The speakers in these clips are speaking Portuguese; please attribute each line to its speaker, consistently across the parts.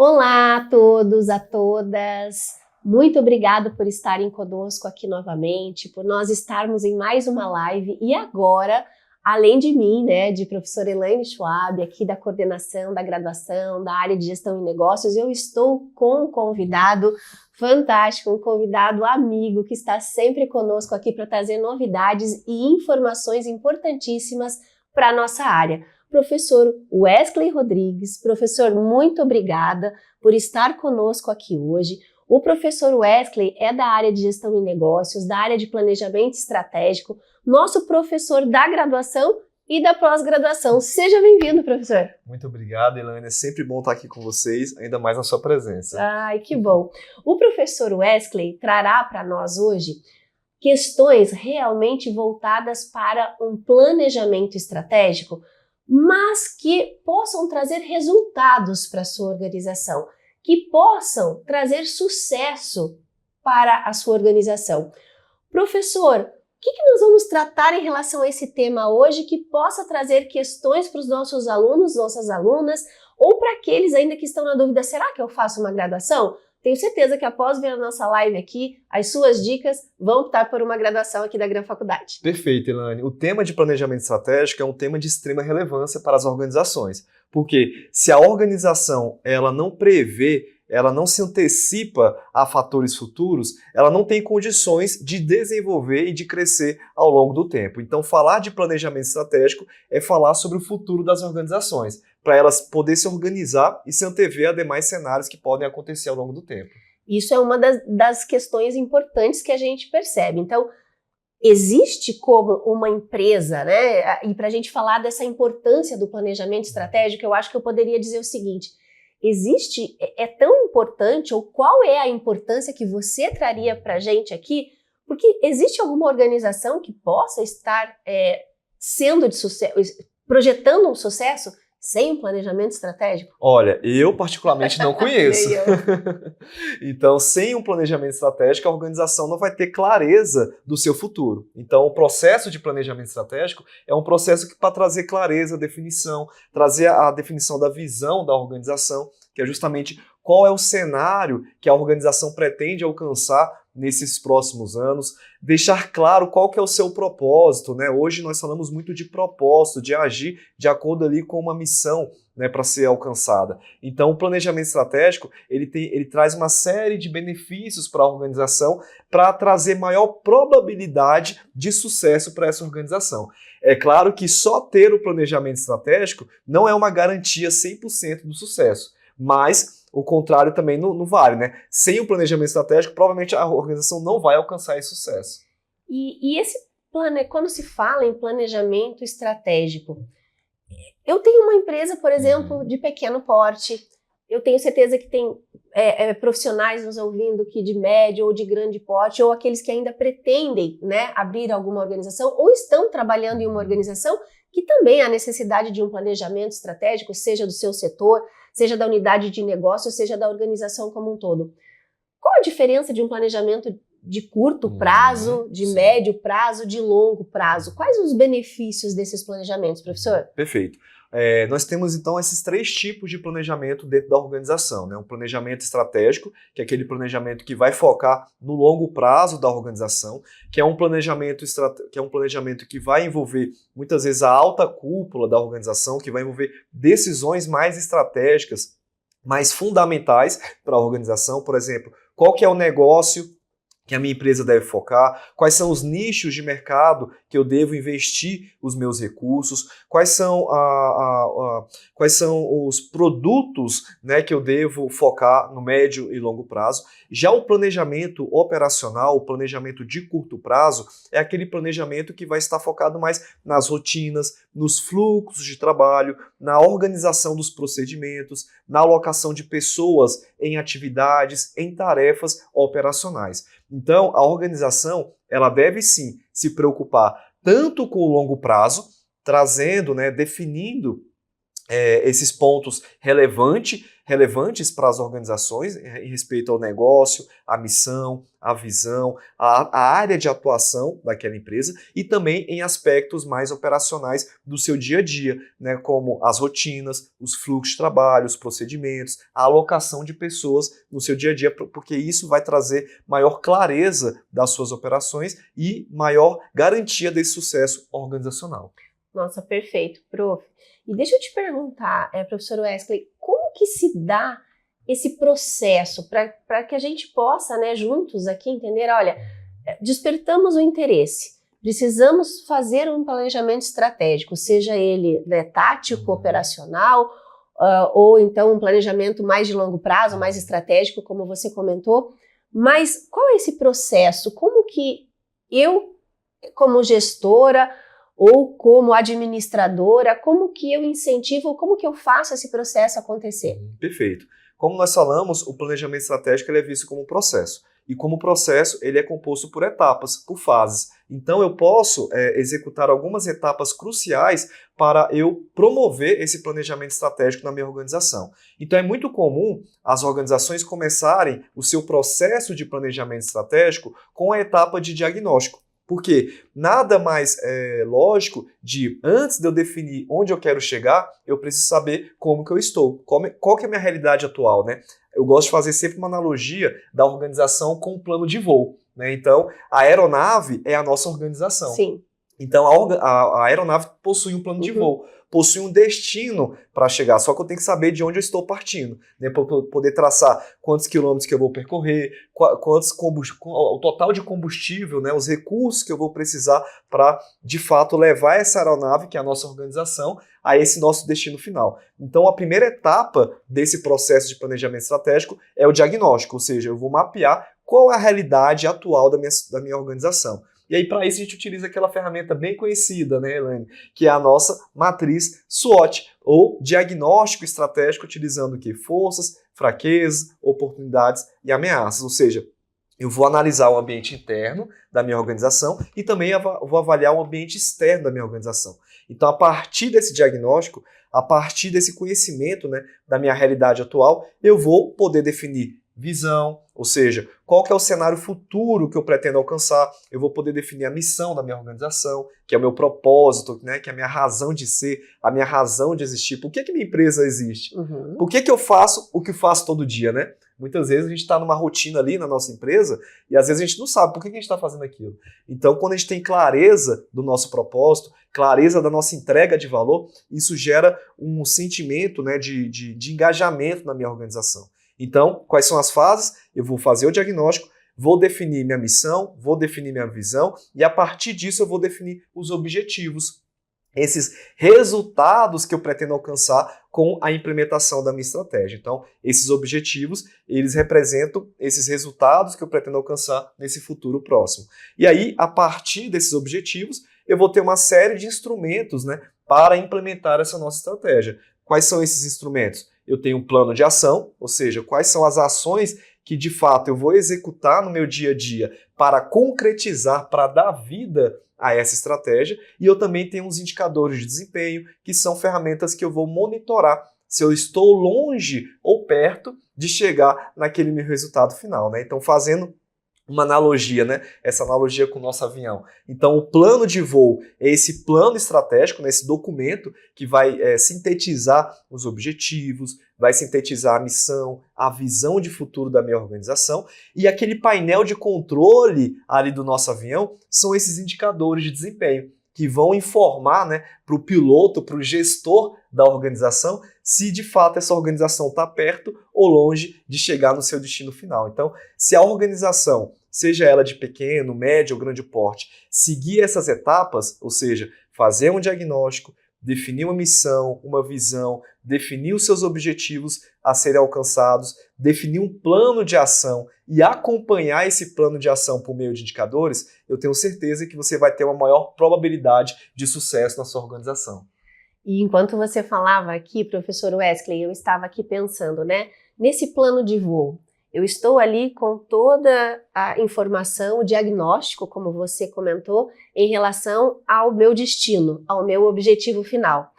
Speaker 1: Olá a todos, a todas. Muito obrigado por estarem conosco aqui novamente, por nós estarmos em mais uma live. E agora, além de mim, de professora Elaine Schwab, aqui da coordenação da graduação, da área de gestão e negócios, eu estou com um convidado fantástico, um convidado amigo que está sempre conosco aqui para trazer novidades e informações importantíssimas para a nossa área. Professor Wesley Rodrigues. Professor, muito obrigada por estar conosco aqui hoje. O professor Wesley é da área de gestão e negócios, da área de planejamento estratégico, nosso professor da graduação e da pós-graduação. Seja bem-vindo, professor.
Speaker 2: Muito obrigado, Elaine. É sempre bom estar aqui com vocês, ainda mais na sua presença.
Speaker 1: Ai, que bom. O professor Wesley trará para nós hoje questões realmente voltadas para um planejamento estratégico, mas que possam trazer resultados para a sua organização, que possam trazer sucesso para a sua organização. Professor, o que nós vamos tratar em relação a esse tema hoje que possa trazer questões para os nossos alunos, nossas alunas, ou para aqueles ainda que estão na dúvida, será que eu faço uma graduação? Tenho certeza que após ver a nossa live aqui, as suas dicas vão optar por uma graduação aqui da Gran Faculdade.
Speaker 2: Perfeito, Elaine. O tema de planejamento estratégico é um tema de extrema relevância para as organizações, porque se a organização ela não prevê, ela não se antecipa a fatores futuros, ela não tem condições de desenvolver e de crescer ao longo do tempo. Então, falar de planejamento estratégico é falar sobre o futuro das organizações, para elas poderem se organizar e se antever a demais cenários que podem acontecer ao longo do tempo.
Speaker 1: Isso é uma das questões importantes que a gente percebe. Então, existe como uma empresa, e para a gente falar dessa importância do planejamento estratégico, eu acho que eu poderia dizer o seguinte: é tão importante, ou qual é a importância que você traria para a gente aqui? Porque existe alguma organização que possa estar sendo de sucesso, projetando um sucesso sem um planejamento estratégico?
Speaker 2: Olha, eu particularmente não conheço. Então, sem um planejamento estratégico, a organização não vai ter clareza do seu futuro. Então, o processo de planejamento estratégico é um processo que para trazer clareza, definição, trazer a definição da visão da organização, que é justamente qual é o cenário que a organização pretende alcançar nesses próximos anos, deixar claro qual que é o seu propósito, Hoje nós falamos muito de propósito, de agir de acordo ali com uma missão, para ser alcançada. Então, o planejamento estratégico, ele traz uma série de benefícios para a organização para trazer maior probabilidade de sucesso para essa organização. É claro que só ter o planejamento estratégico não é uma garantia 100% do sucesso, mas o contrário também não vale, Sem o planejamento estratégico, provavelmente a organização não vai alcançar esse sucesso.
Speaker 1: E esse quando se fala em planejamento estratégico, eu tenho uma empresa, por exemplo, de pequeno porte, eu tenho certeza que tem profissionais nos ouvindo que de médio ou de grande porte, ou aqueles que ainda pretendem abrir alguma organização, ou estão trabalhando em uma organização que também há necessidade de um planejamento estratégico, seja do seu setor, seja da unidade de negócio, seja da organização como um todo. Qual a diferença de um planejamento de curto prazo, de médio prazo, de longo prazo? Quais os benefícios desses planejamentos, professor?
Speaker 2: Perfeito. Nós temos então esses 3 tipos de planejamento dentro da organização, Um planejamento estratégico, que é aquele planejamento que vai focar no longo prazo da organização, que é um planejamento que vai envolver muitas vezes a alta cúpula da organização, que vai envolver decisões mais estratégicas, mais fundamentais para a organização. Por exemplo, qual que é o negócio que a minha empresa deve focar, quais são os nichos de mercado que eu devo investir os meus recursos, quais são os produtos que eu devo focar no médio e longo prazo. Já o planejamento operacional, o planejamento de curto prazo, é aquele planejamento que vai estar focado mais nas rotinas, nos fluxos de trabalho, na organização dos procedimentos, na alocação de pessoas em atividades, em tarefas operacionais. Então, a organização ela deve sim se preocupar tanto com o longo prazo, trazendo, definindo esses pontos relevantes para as organizações em respeito ao negócio, à missão, à visão, à área de atuação daquela empresa e também em aspectos mais operacionais do seu dia a dia, né, como as rotinas, os fluxos de trabalho, os procedimentos, a alocação de pessoas no seu dia a dia, porque isso vai trazer maior clareza das suas operações e maior garantia desse sucesso organizacional.
Speaker 1: Nossa, perfeito, prof. E deixa eu te perguntar, professor Wesley, como que se dá esse processo para que a gente possa, né, juntos aqui entender, olha, despertamos o interesse, precisamos fazer um planejamento estratégico, seja ele, né, tático, operacional, ou então um planejamento mais de longo prazo, mais estratégico, como você comentou, mas qual é esse processo? Como que eu, como gestora, ou como administradora, como que eu incentivo, como que eu faço esse processo acontecer?
Speaker 2: Perfeito. Como nós falamos, o planejamento estratégico ele é visto como um processo. E como processo, ele é composto por etapas, por fases. Então eu posso executar algumas etapas cruciais para eu promover esse planejamento estratégico na minha organização. Então é muito comum as organizações começarem o seu processo de planejamento estratégico com a etapa de diagnóstico. Porque nada mais lógico de, antes de eu definir onde eu quero chegar, eu preciso saber como que eu estou, qual que é a minha realidade atual, né? Eu gosto de fazer sempre uma analogia da organização com um plano de voo, né? Então, a aeronave é a nossa organização.
Speaker 1: Sim.
Speaker 2: Então, a aeronave possui um plano de voo, possui um destino para chegar, só que eu tenho que saber de onde eu estou partindo, né, para poder traçar quantos quilômetros que eu vou percorrer, o total de combustível, né, os recursos que eu vou precisar para, de fato, levar essa aeronave, que é a nossa organização, a esse nosso destino final. Então, a primeira etapa desse processo de planejamento estratégico é o diagnóstico, ou seja, eu vou mapear qual é a realidade atual da minha organização. E aí, para isso, a gente utiliza aquela ferramenta bem conhecida, né, Elaine? Que é a nossa matriz SWOT, ou diagnóstico estratégico, utilizando o quê? Forças, fraquezas, oportunidades e ameaças. Ou seja, eu vou analisar o ambiente interno da minha organização e também vou avaliar o ambiente externo da minha organização. Então, a partir desse diagnóstico, a partir desse conhecimento, né, da minha realidade atual, eu vou poder definir visão, ou seja, qual que é o cenário futuro que eu pretendo alcançar. Eu vou poder definir a missão da minha organização, que é o meu propósito, né, que é a minha razão de ser, a minha razão de existir. Por que minha empresa existe? Por que eu faço o que faço todo dia, né? Muitas vezes a gente está numa rotina ali na nossa empresa e às vezes a gente não sabe por que a gente está fazendo aquilo. Então, quando a gente tem clareza do nosso propósito, clareza da nossa entrega de valor, isso gera um sentimento, né, de engajamento na minha organização. Então, quais são as fases? Eu vou fazer o diagnóstico, vou definir minha missão, vou definir minha visão e a partir disso eu vou definir os objetivos, esses resultados que eu pretendo alcançar com a implementação da minha estratégia. Então, esses objetivos, eles representam esses resultados que eu pretendo alcançar nesse futuro próximo. E aí, a partir desses objetivos, eu vou ter uma série de instrumentos, né, para implementar essa nossa estratégia. Quais são esses instrumentos? Eu tenho um plano de ação, ou seja, quais são as ações que de fato eu vou executar no meu dia a dia para concretizar, para dar vida a essa estratégia, e eu também tenho uns indicadores de desempenho, que são ferramentas que eu vou monitorar se eu estou longe ou perto de chegar naquele meu resultado final, né? Então, fazendo uma analogia, né? Essa analogia com o nosso avião. Então, o plano de voo é esse plano estratégico, né? Esse documento que vai sintetizar os objetivos, vai sintetizar a missão, a visão de futuro da minha organização, e aquele painel de controle ali do nosso avião são esses indicadores de desempenho que vão informar, né, para o piloto, para o gestor da organização, se de fato essa organização está perto ou longe de chegar no seu destino final. Então, se a organização, seja ela de pequeno, médio ou grande porte, seguir essas etapas, ou seja, fazer um diagnóstico, definir uma missão, uma visão, definir os seus objetivos a serem alcançados, definir um plano de ação e acompanhar esse plano de ação por meio de indicadores, eu tenho certeza que você vai ter uma maior probabilidade de sucesso na sua organização.
Speaker 1: E enquanto você falava aqui, professor Wesley, eu estava aqui pensando, né? Nesse plano de voo, eu estou ali com toda a informação, o diagnóstico, como você comentou, em relação ao meu destino, ao meu objetivo final.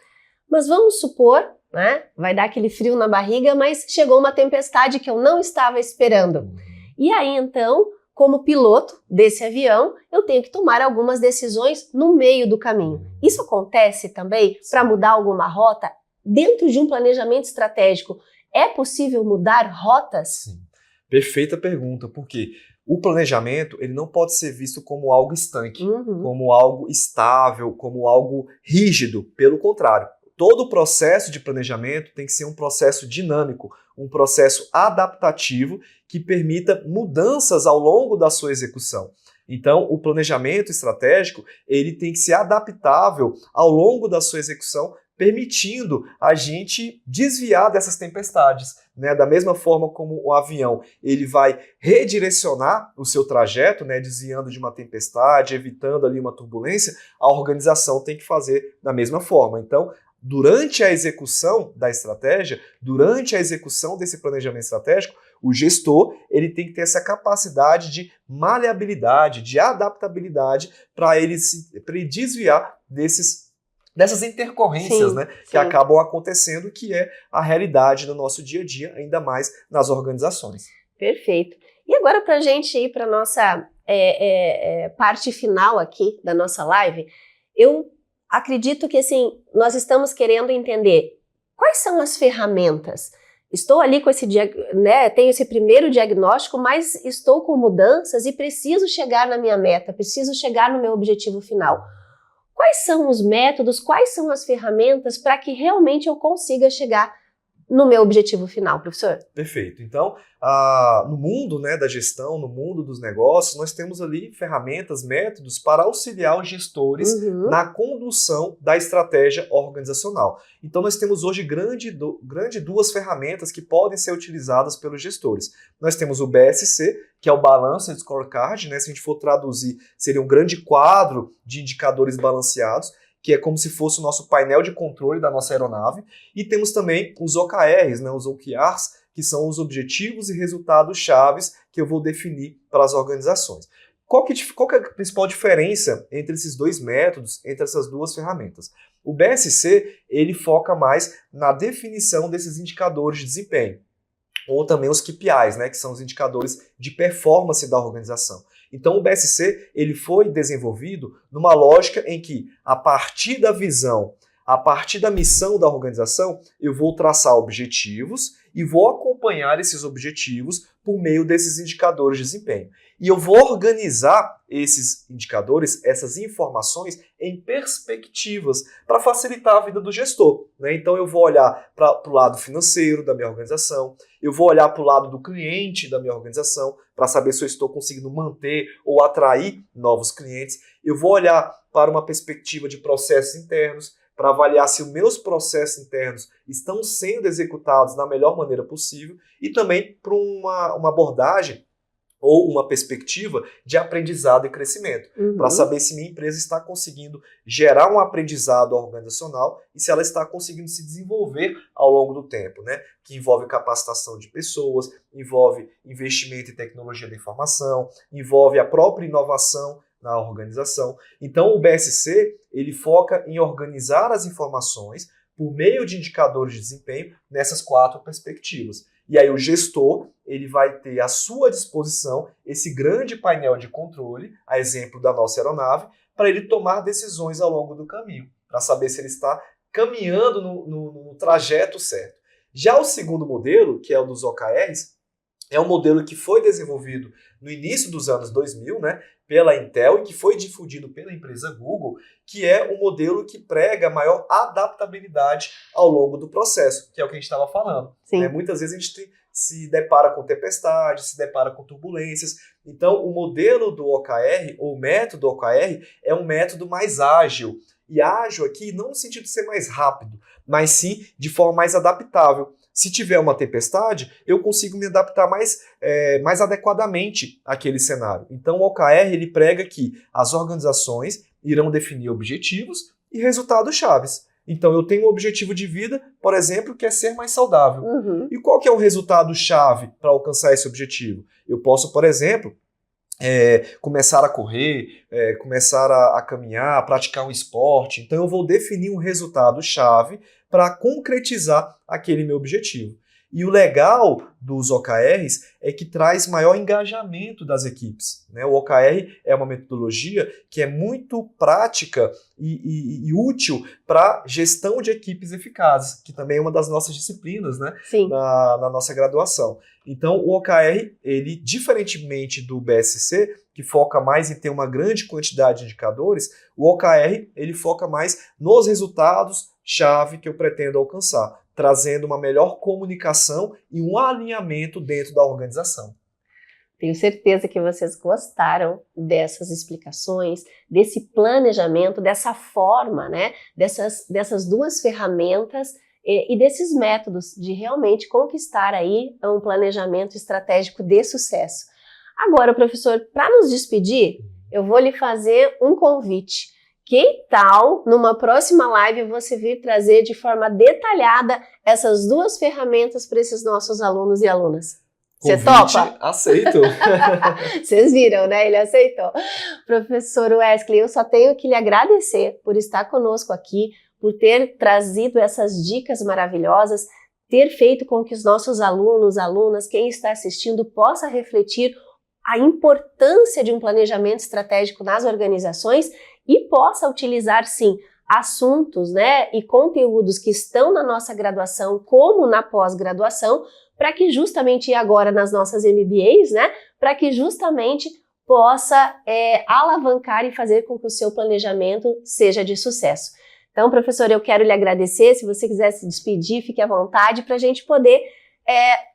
Speaker 1: Mas vamos supor né? Vai dar aquele frio na barriga, mas chegou uma tempestade que eu não estava esperando. E aí, então, como piloto desse avião, eu tenho que tomar algumas decisões no meio do caminho. Isso acontece também para mudar alguma rota? Dentro de um planejamento estratégico, é possível mudar rotas?
Speaker 2: Sim. Perfeita pergunta, porque o planejamento ele não pode ser visto como algo estanque, como algo estável, como algo rígido. Pelo contrário, todo o processo de planejamento tem que ser um processo dinâmico, um processo adaptativo que permita mudanças ao longo da sua execução. Então, o planejamento estratégico ele tem que ser adaptável ao longo da sua execução, permitindo a gente desviar dessas tempestades, né? Da mesma forma como o avião ele vai redirecionar o seu trajeto, né? Desviando de uma tempestade, evitando ali uma turbulência, a organização tem que fazer da mesma forma. Então, durante a execução da estratégia, durante a execução desse planejamento estratégico, o gestor ele tem que ter essa capacidade de maleabilidade, de adaptabilidade para ele desviar dessas intercorrências,
Speaker 1: Sim,
Speaker 2: né, que
Speaker 1: sim.
Speaker 2: acabam acontecendo, que é a realidade do nosso dia a dia, ainda mais nas organizações.
Speaker 1: Perfeito. E agora, para a gente ir para a nossa parte final aqui da nossa live, eu acredito que assim, nós estamos querendo entender quais são as ferramentas. Estou ali com esse, né, tenho esse primeiro diagnóstico, mas estou com mudanças e preciso chegar na minha meta, preciso chegar no meu objetivo final. Quais são os métodos, quais são as ferramentas para que realmente eu consiga chegar no meu objetivo final, professor?
Speaker 2: Perfeito. Então, no mundo, né, da gestão, no mundo dos negócios, nós temos ali ferramentas, métodos para auxiliar os gestores na condução da estratégia organizacional. Então, nós temos hoje duas ferramentas que podem ser utilizadas pelos gestores. Nós temos o BSC, que é o Balanced Scorecard, né, se a gente for traduzir, seria um grande quadro de indicadores balanceados, que é como se fosse o nosso painel de controle da nossa aeronave. E temos também os OKRs, né, os OKRs, que são os objetivos e resultados chaves que eu vou definir para as organizações. Qual que é a principal diferença entre esses dois métodos, entre essas duas ferramentas? O BSC, ele foca mais na definição desses indicadores de desempenho, ou também os KPIs, né, que são os indicadores de performance da organização. Então o BSC ele foi desenvolvido numa lógica em que, a partir da visão, a partir da missão da organização, eu vou traçar objetivos e vou acompanhar esses objetivos por meio desses indicadores de desempenho. E eu vou organizar esses indicadores, essas informações, em perspectivas para facilitar a vida do gestor, né? Então eu vou olhar para o lado financeiro da minha organização, eu vou olhar para o lado do cliente da minha organização para saber se eu estou conseguindo manter ou atrair novos clientes. Eu vou olhar para uma perspectiva de processos internos, para avaliar se os meus processos internos estão sendo executados da melhor maneira possível, e também para uma abordagem ou uma perspectiva de aprendizado e crescimento, para saber se minha empresa está conseguindo gerar um aprendizado organizacional e se ela está conseguindo se desenvolver ao longo do tempo, né? Que envolve capacitação de pessoas, envolve investimento em tecnologia da informação, envolve a própria inovação na organização. Então o BSC ele foca em organizar as informações por meio de indicadores de desempenho nessas 4 perspectivas. E aí o gestor ele vai ter à sua disposição esse grande painel de controle, a exemplo da nossa aeronave, para ele tomar decisões ao longo do caminho, para saber se ele está caminhando no trajeto certo. Já o segundo modelo, que é o dos OKRs, é um modelo que foi desenvolvido no início dos anos 2000, né, pela Intel, e que foi difundido pela empresa Google, que é um modelo que prega maior adaptabilidade ao longo do processo, que é o que a gente estava falando. Né? Muitas vezes a gente se depara com tempestades, se depara com turbulências. Então, o modelo do OKR, ou o método OKR, é um método mais ágil. E ágil aqui não no sentido de ser mais rápido, mas sim de forma mais adaptável. Se tiver uma tempestade, eu consigo me adaptar mais adequadamente àquele cenário. Então, o OKR ele prega que as organizações irão definir objetivos e resultados chaves. Então, eu tenho um objetivo de vida, por exemplo, que é ser mais saudável. E qual que é o resultado chave para alcançar esse objetivo? Eu posso, por exemplo, começar a correr, começar a caminhar, a praticar um esporte. Então eu vou definir um resultado-chave para concretizar aquele meu objetivo. E o legal dos OKRs é que traz maior engajamento das equipes, né? O OKR é uma metodologia que é muito prática e útil para gestão de equipes eficazes, que também é uma das nossas disciplinas, né?
Speaker 1: Sim.
Speaker 2: Na nossa graduação. Então, o OKR, ele, diferentemente do BSC, que foca mais em ter uma grande quantidade de indicadores, o OKR, ele foca mais nos resultados-chave que eu pretendo alcançar, trazendo uma melhor comunicação e um alinhamento dentro da organização.
Speaker 1: Tenho certeza que vocês gostaram dessas explicações, desse planejamento, dessa forma, né? Dessas duas ferramentas e desses métodos de realmente conquistar aí um planejamento estratégico de sucesso. Agora, professor, para nos despedir, eu vou lhe fazer um convite. Que tal, numa próxima live, você vir trazer de forma detalhada essas duas ferramentas para esses nossos alunos e alunas? Você topa?
Speaker 2: Aceito.
Speaker 1: Vocês viram, né? Ele aceitou. Professor Wesley, eu só tenho que lhe agradecer por estar conosco aqui, por ter trazido essas dicas maravilhosas, ter feito com que os nossos alunos, alunas, quem está assistindo, possa refletir a importância de um planejamento estratégico nas organizações e possa utilizar, sim, assuntos, né, e conteúdos que estão na nossa graduação como na pós-graduação, para que justamente agora nas nossas MBAs, né, para que justamente possa alavancar e fazer com que o seu planejamento seja de sucesso. Então, professor, eu quero lhe agradecer. Se você quiser se despedir, fique à vontade para a gente poder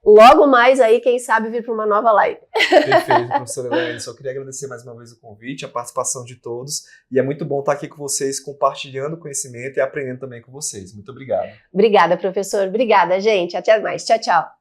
Speaker 1: logo mais aí, quem sabe, vir para uma nova live.
Speaker 2: Perfeito, professora Elaine. Só queria agradecer mais uma vez o convite, a participação de todos. E é muito bom estar aqui com vocês, compartilhando conhecimento e aprendendo também com vocês. Muito obrigado.
Speaker 1: Obrigada, professor. Obrigada, gente. Até mais. Tchau, tchau.